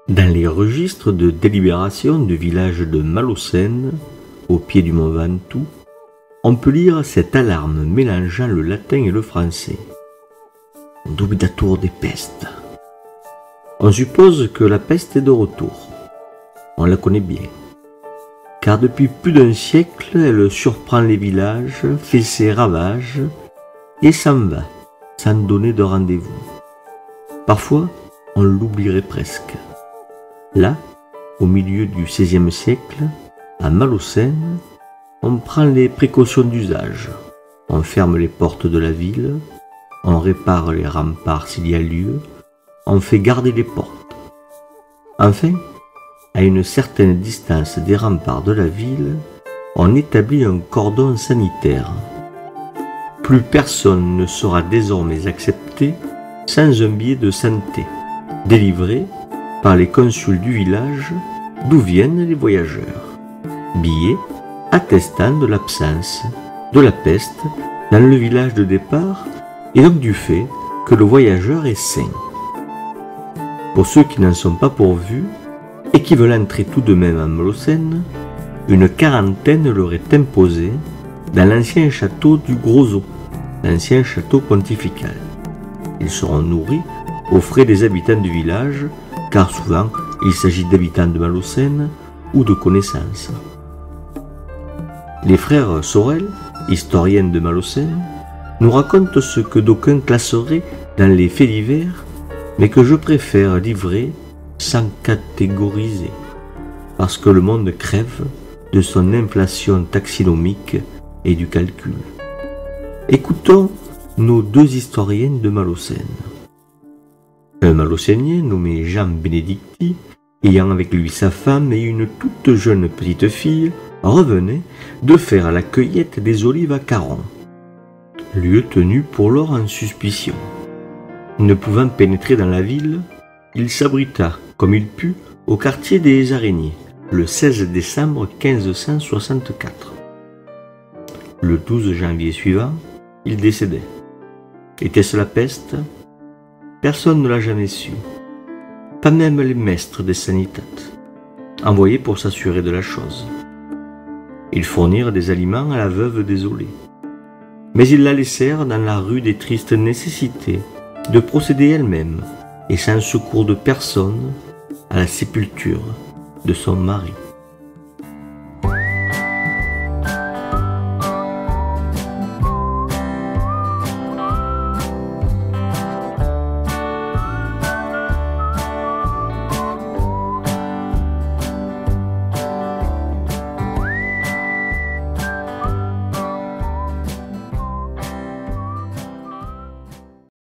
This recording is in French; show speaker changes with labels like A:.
A: Dans les registres de délibération du village de Malaucène, au pied du mont Ventoux, on peut lire cette alarme mélangeant le latin et le français. Dubitatur de peste. On suppose que la peste est de retour. On la connaît bien. Car depuis plus d'un siècle, elle surprend les villages, fait ses ravages et s'en va, sans donner de rendez-vous. Parfois, on l'oublierait presque. Là, au milieu du XVIe siècle, à Malaucène, on prend les précautions d'usage. On ferme les portes de la ville, on répare les remparts s'il y a lieu, on fait garder les portes. Enfin, à une certaine distance des remparts de la ville, on établit un cordon sanitaire. Plus personne ne sera désormais accepté sans un billet de santé, délivré par les consuls du village d'où viennent les voyageurs. Billet attestant de l'absence de la peste dans le village de départ et donc du fait que le voyageur est sain. Pour ceux qui n'en sont pas pourvus et qui veulent entrer tout de même à Malaucène, une quarantaine leur est imposée dans l'ancien château du Gros-Eau, l'ancien château pontifical. Ils seront nourris aux frais des habitants du village, car souvent il s'agit d'habitants de Malaucène ou de connaissances. Les frères Sorel, historiens de Malaucène, nous racontent ce que d'aucuns classeraient dans les faits divers, mais que je préfère livrer sans catégoriser, parce que le monde crève de son inflation taxinomique et du calcul. Écoutons nos deux historiens de Malaucène. Un Malaucénien nommé Jean Benedicti, ayant avec lui sa femme et une toute jeune petite fille, revenait de faire la cueillette des olives à Caron, lieu tenu pour lors en suspicion. Ne pouvant pénétrer dans la ville, il s'abrita, comme il put, au quartier des Araignées, le 16 décembre 1564. Le 12 janvier suivant, il décédait. Était-ce la peste? Personne ne l'a jamais su, pas même les maîtres des sanitates, envoyés pour s'assurer de la chose. Ils fournirent des aliments à la veuve désolée, mais ils la laissèrent dans la rue des tristes nécessités de procéder elle-même, et sans secours de personne, à la sépulture de son mari.